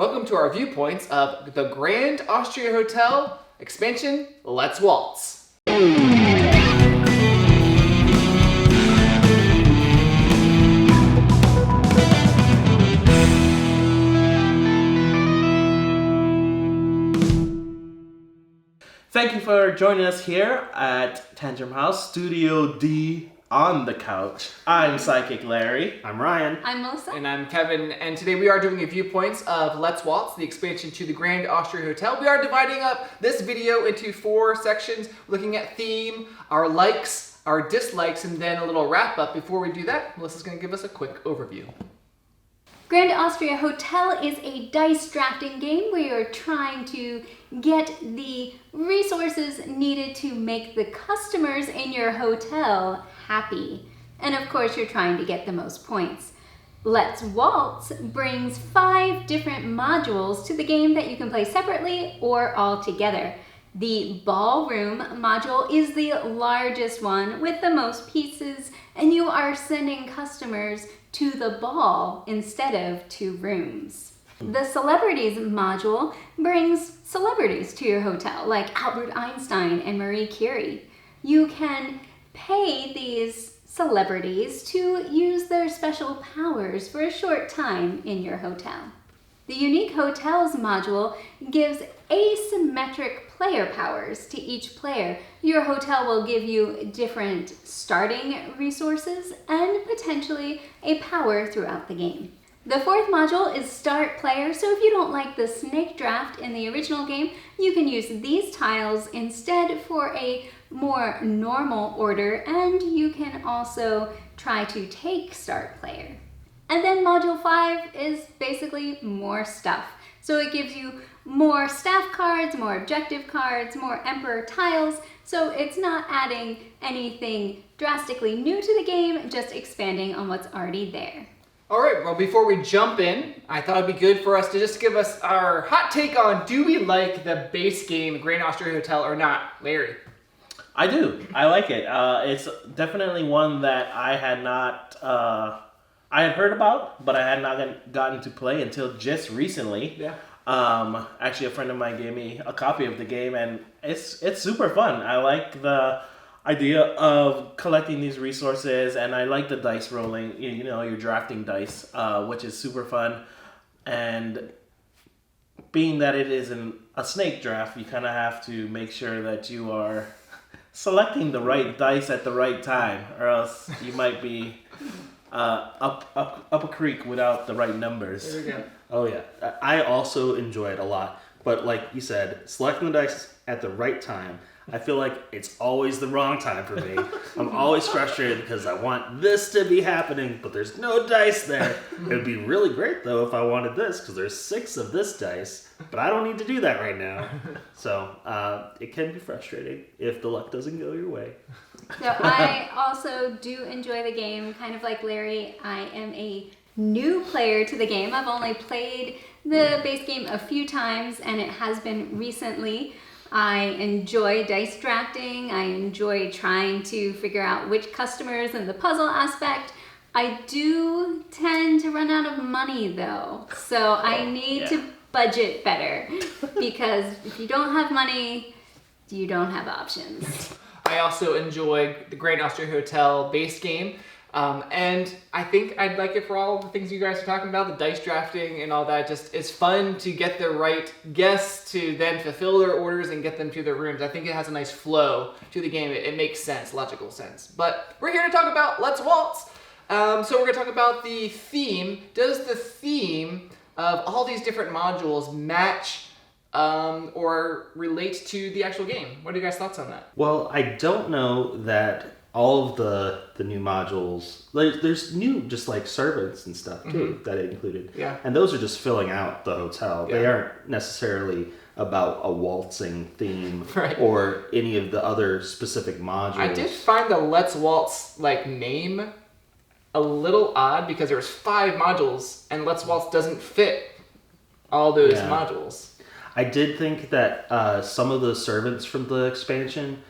Welcome to our viewpoints of the Grand Austria Hotel expansion, Let's Waltz. Thank you for joining us here at Tantrum House, Studio D on the couch. I'm Psychic Larry. I'm Ryan. I'm Melissa. And I'm Kevin, and today we are doing a viewpoints of Let's Waltz, the expansion to the Grand Austria Hotel. We are dividing up this video into 4 sections, looking at theme, our likes, our dislikes, and then a little wrap up. Before we do that, Melissa's going to give us a quick overview. Grand Austria Hotel is a dice drafting game where you're trying to get the resources needed to make the customers in your hotel happy. And of course, you're trying to get the most points. Let's Waltz brings 5 different modules to the game that you can play separately or all together. The ballroom module is the largest one with the most pieces, and you are sending customers to the ball instead of to rooms. The celebrities module brings celebrities to your hotel, like Albert Einstein and Marie Curie. You can pay these celebrities to use their special powers for a short time in your hotel. The Unique Hotels module gives asymmetric player powers to each player. Your hotel will give you different starting resources and potentially a power throughout the game. The 4th module is Start Player, so if you don't like the snake draft in the original game, you can use these tiles instead for a more normal order, and you can also try to take Start Player. And then Module 5 is basically more stuff. So it gives you more staff cards, more objective cards, more emperor tiles. So it's not adding anything drastically new to the game, just expanding on what's already there. All right, well, before we jump in, I thought it'd be good for us to just give us our hot take on, do we like the base game, Grand Austria Hotel, or not? Larry? I do. I like it. It's definitely one that I had not... I had heard about, but I had not gotten to play until just recently. Yeah. Actually, a friend of mine gave me a copy of the game, and it's super fun. I like the idea of collecting these resources, and I like the dice rolling. You know, you're drafting dice, which is super fun. And being that it is a snake draft, you kind of have to make sure that you are selecting the right dice at the right time, or else you might be... up a creek without the right numbers. There we go. Oh yeah, I also enjoy it a lot. But like you said, selecting the dice at the right time, I feel like it's always the wrong time for me. I'm always frustrated because I want this to be happening, but there's no dice there. It would be really great though if I wanted this, because there's 6 of this dice, but I don't need to do that right now. So it can be frustrating if the luck doesn't go your way. So I also do enjoy the game, kind of like Larry. I am a new player to the game. I've only played the base game a few times, and it has been recently. I enjoy dice drafting. I enjoy trying to figure out which customers and the puzzle aspect. I do tend to run out of money though, so I need to budget better, because if you don't have money, you don't have options. I also enjoy the Grand Austria Hotel base game, and I think I'd like it for all the things you guys are talking about, the dice drafting and all that. Just it's fun to get the right guests to then fulfill their orders and get them to their rooms. I think it has a nice flow to the game. It makes sense, logical sense. But we're here to talk about Let's Waltz. So we're going to talk about the theme. Does the theme of all these different modules match or relate to the actual game? What are you guys' thoughts on that? Well, I don't know that all of the new modules, there's new just like servants and stuff too that it included. Yeah. And those are just filling out the hotel. Yeah. They aren't necessarily about a waltzing theme Right. or any of the other specific modules. I did find the Let's Waltz name a little odd, because there's 5 modules and Let's Waltz doesn't fit all those modules. I did think that some of the servants from the expansion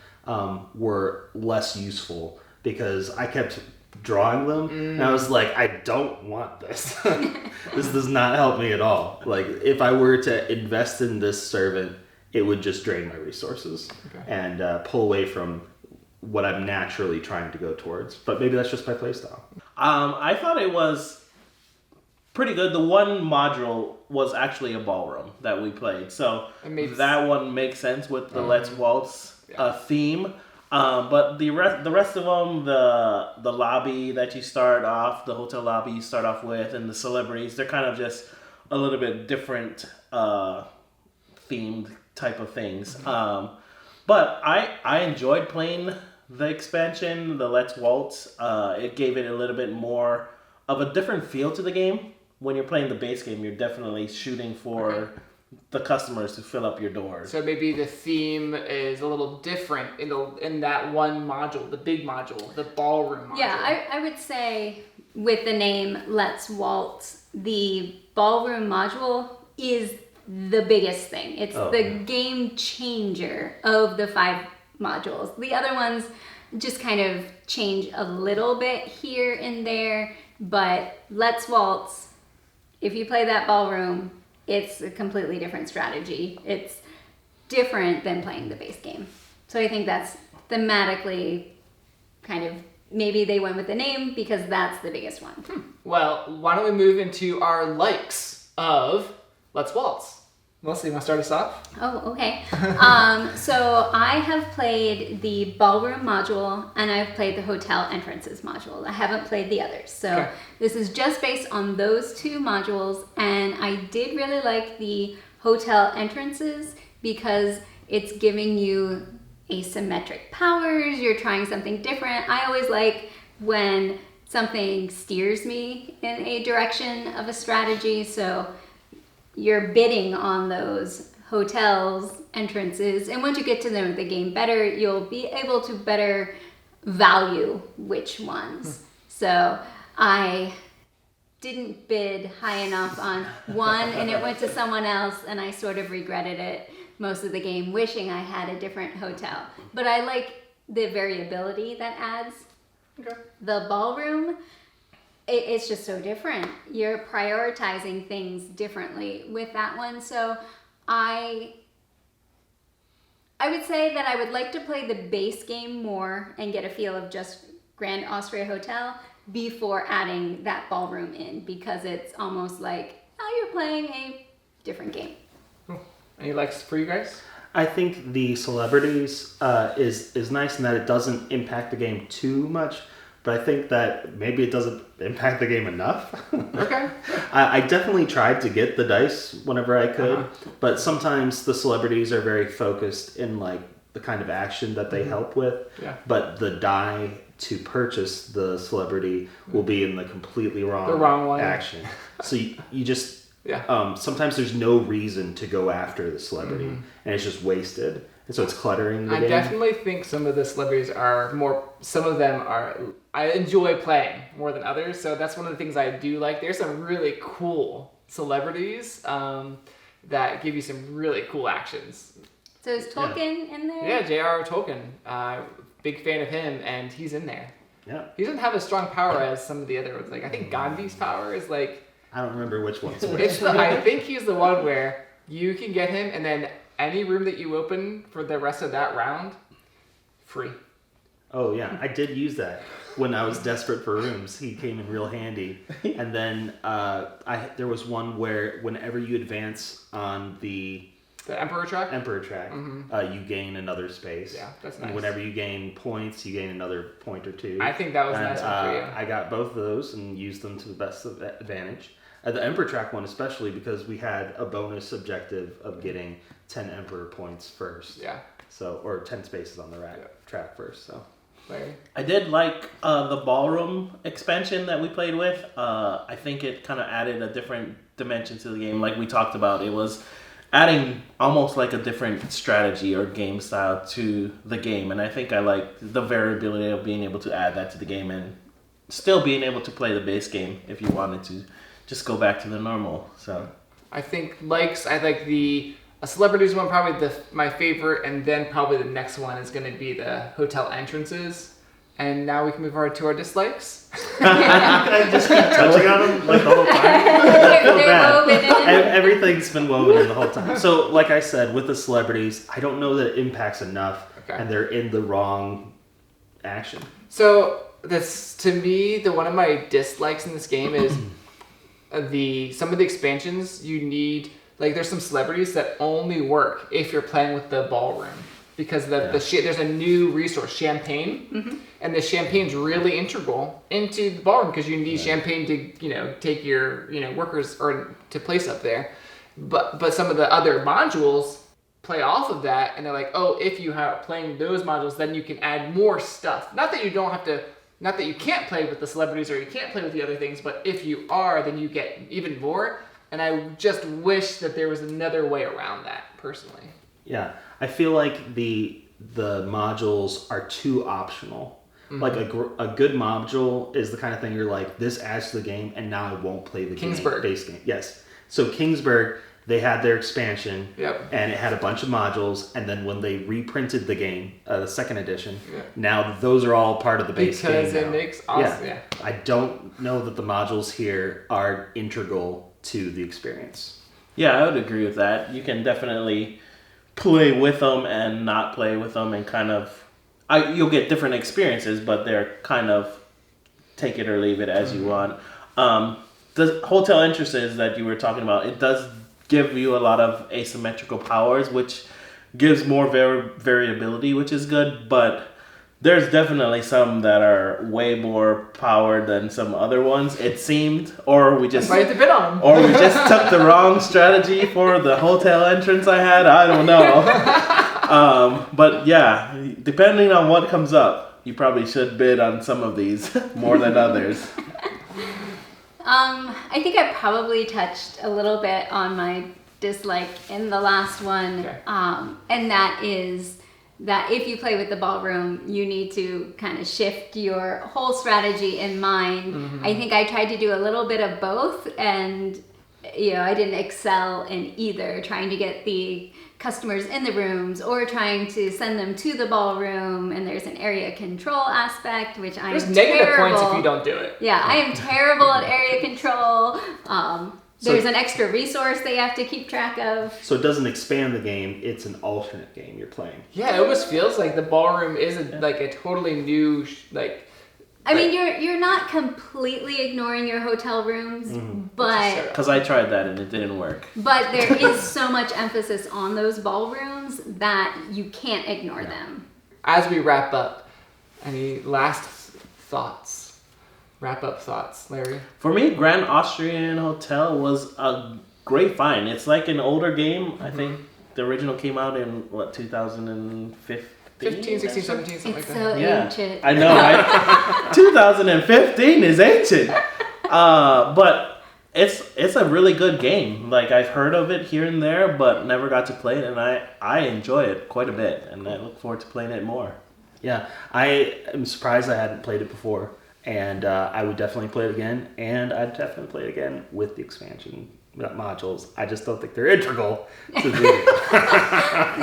were less useful, because I kept drawing them, and I was like, I don't want this. This does not help me at all. Like, if I were to invest in this servant, it would just drain my resources and pull away from what I'm naturally trying to go towards. But maybe that's just my playstyle. I thought it was pretty good. The one module was actually a ballroom that we played, so that one makes sense with the Let's Waltz theme. But the rest of them, the lobby that you start off, the hotel lobby you start off with, and the celebrities, they're kind of just a little bit different themed type of things. But I enjoyed playing the expansion, the Let's Waltz. It gave it a little bit more of a different feel to the game. When you're playing the base game, you're definitely shooting for the customers to fill up your doors. So maybe the theme is a little different in that one module, the big module, the ballroom module. Yeah, I would say with the name Let's Waltz, the ballroom module is the biggest thing. It's the game changer of the 5 modules. The other ones just kind of change a little bit here and there, but Let's Waltz, if you play that ballroom, it's a completely different strategy. It's different than playing the base game. So I think that's thematically kind of, maybe they went with the name because that's the biggest one. Well, why don't we move into our likes of Let's Waltz? Melissa, you want to start us off? Oh, okay. So I have played the ballroom module and I've played the hotel entrances module. I haven't played the others. So this is just based on those 2 modules, and I did really like the hotel entrances because it's giving you asymmetric powers. You're trying something different. I always like when something steers me in a direction of a strategy. So you're bidding on those hotels entrances, and once you get to know the game better, you'll be able to better value which ones. So I didn't bid high enough on one and it went to someone else, and I sort of regretted it most of the game, wishing I had a different hotel. But I like the variability that adds. The ballroom, it's just so different. You're prioritizing things differently with that one. So I would say that I would like to play the base game more and get a feel of just Grand Austria Hotel before adding that ballroom in, because it's almost like, oh, you're playing a different game. Any likes for you guys? I think the celebrities is nice in that it doesn't impact the game too much. But I think that maybe it doesn't impact the game enough. Okay. I definitely tried to get the dice whenever I could, but sometimes the celebrities are very focused in like the kind of action that they help with. Yeah. But the die to purchase the celebrity will be in the completely wrong one. action. So you just sometimes there's no reason to go after the celebrity, and it's just wasted. And so it's cluttering the game. I definitely think some of the celebrities are more, some of them are, I enjoy playing more than others. So that's one of the things I do like. There's some really cool celebrities that give you some really cool actions. So is Tolkien in there? Yeah, J.R.R. Tolkien. Big fan of him, and he's in there. Yeah. He doesn't have a strong power as some of the other ones. Like, I think Gandhi's power is like... I don't remember which one's which. I think he's the one where you can get him, and then any room that you open for the rest of that round, free. Oh yeah, I did use that when I was desperate for rooms. He came in real handy. And then there was one where whenever you advance on the Emperor track, you gain another space. Yeah, that's nice. And whenever you gain points, you gain another point or 2. I think that was a nice one for you. I got both of those and used them to the best of advantage. The Emperor track one especially, because we had a bonus objective of getting 10 Emperor points first. Yeah. So, or 10 spaces on the track first. So. Larry? I did like the ballroom expansion that we played with. I think it kind of added a different dimension to the game. Like we talked about, it was adding almost like a different strategy or game style to the game. And I think I like the variability of being able to add that to the game and still being able to play the base game if you wanted to just go back to the normal. So I think I like the celebrities one, probably my favorite, and then probably the next one is going to be the hotel entrances. And now we can move on to our dislikes. I just keep touching on them like the whole time. I feel They're bad. woven in. Everything's been woven in the whole time. So, like I said, with the celebrities, I don't know that it impacts enough, and they're in the wrong action. So this, to me, one of my dislikes in this game is some of the expansions you need. Like, there's some celebrities that only work if you're playing with the ballroom, because there's a new resource, champagne, and the champagne's really integral into the ballroom because you need champagne to take your workers or to place up there. But some of the other modules play off of that, and they're like, oh, if you have playing those modules, then you can add more stuff. Not that you don't have to. Not that you can't play with the celebrities or you can't play with the other things, but if you are, then you get even more. And I just wish that there was another way around that, personally. Yeah, I feel like the modules are too optional. Like a good module is the kind of thing you're like, this adds to the game, and now I won't play the base game. Yes. So Kingsburg, they had their expansion, and it had a bunch of modules, and then when they reprinted the game, the second edition, now those are all part of the base game. Because it makes awesome. Yeah. I don't know that the modules here are integral to the experience. Yeah, I would agree with that. You can definitely play with them and not play with them, and kind of you'll get different experiences, but they're kind of take it or leave it as you want. The hotel entrances that you were talking about, it does give you a lot of asymmetrical powers, which gives more variability, which is good, but there's definitely some that are way more powered than some other ones, it seemed, or we just Right to bid on. or we just took the wrong strategy for the hotel entrance I had. I don't know. But yeah, depending on what comes up, you probably should bid on some of these more than others. I think I probably touched a little bit on my dislike in the last one, and that is that if you play with the ballroom, you need to kind of shift your whole strategy in mind. I think I tried to do a little bit of both, and I didn't excel in either, trying to get the customers in the rooms or trying to send them to the ballroom, and there's an area control aspect, which I am terrible. There's negative points if you don't do it. Yeah, I am terrible at area control. There's an extra resource they have to keep track of. So it doesn't expand the game, it's an alternate game you're playing. Yeah, it almost feels like the ballroom is a totally new, I mean, you're not completely ignoring your hotel rooms, but... Because I tried that and it didn't work. But there is so much emphasis on those ballrooms that you can't ignore them. As we wrap up, any last thoughts? Wrap-up thoughts, Larry? For me, Grand Austrian Hotel was a great find. It's like an older game. I think the original came out in, 2015? 15, 16, 17, something It's like so that. ancient. I know, right? 2015 is ancient. But it's a really good game. Like, I've heard of it here and there, but never got to play it, and I enjoy it quite a bit, and I look forward to playing it more. Yeah, I am surprised I hadn't played it before, and I would definitely play it again, and I'd definitely play it again with the expansion modules. I just don't think they're integral to the game.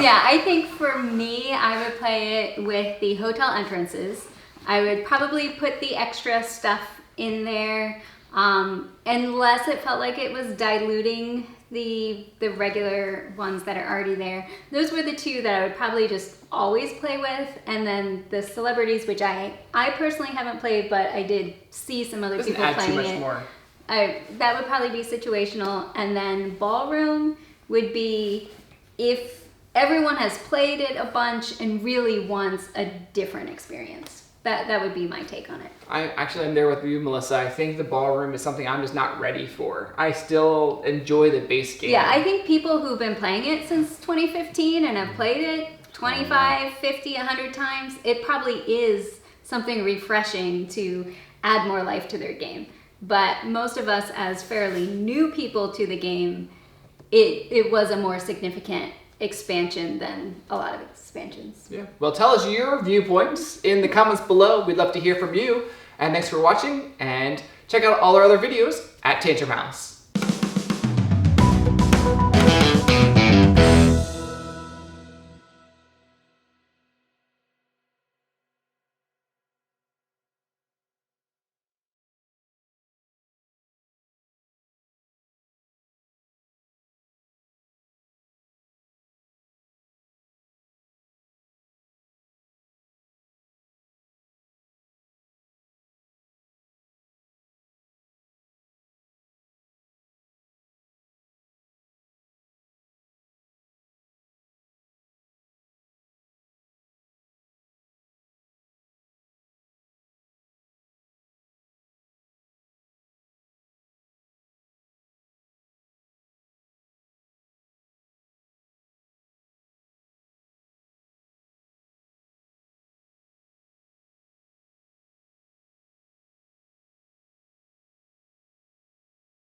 Yeah, I think for me, I would play it with the hotel entrances. I would probably put the extra stuff in there, unless it felt like it was diluting the regular ones that are already there. Those were the two that I would probably just always play with, and then the celebrities, which I personally haven't played, but I did see some other people playing it. More. That would probably be situational, and then ballroom would be if everyone has played it a bunch and really wants a different experience. That would be my take on it. I'm there with you, Melissa. I think the ballroom is something I'm just not ready for. I still enjoy the base game. Yeah, I think people who've been playing it since 2015 and have played it 25, 50, 100 times, it probably is something refreshing to add more life to their game. But most of us, as fairly new people to the game, it was a more significant expansion than a lot of expansions. Yeah. Well, tell us your viewpoints in the comments below. We'd love to hear from you. And thanks for watching, and check out all our other videos at Tantrum House.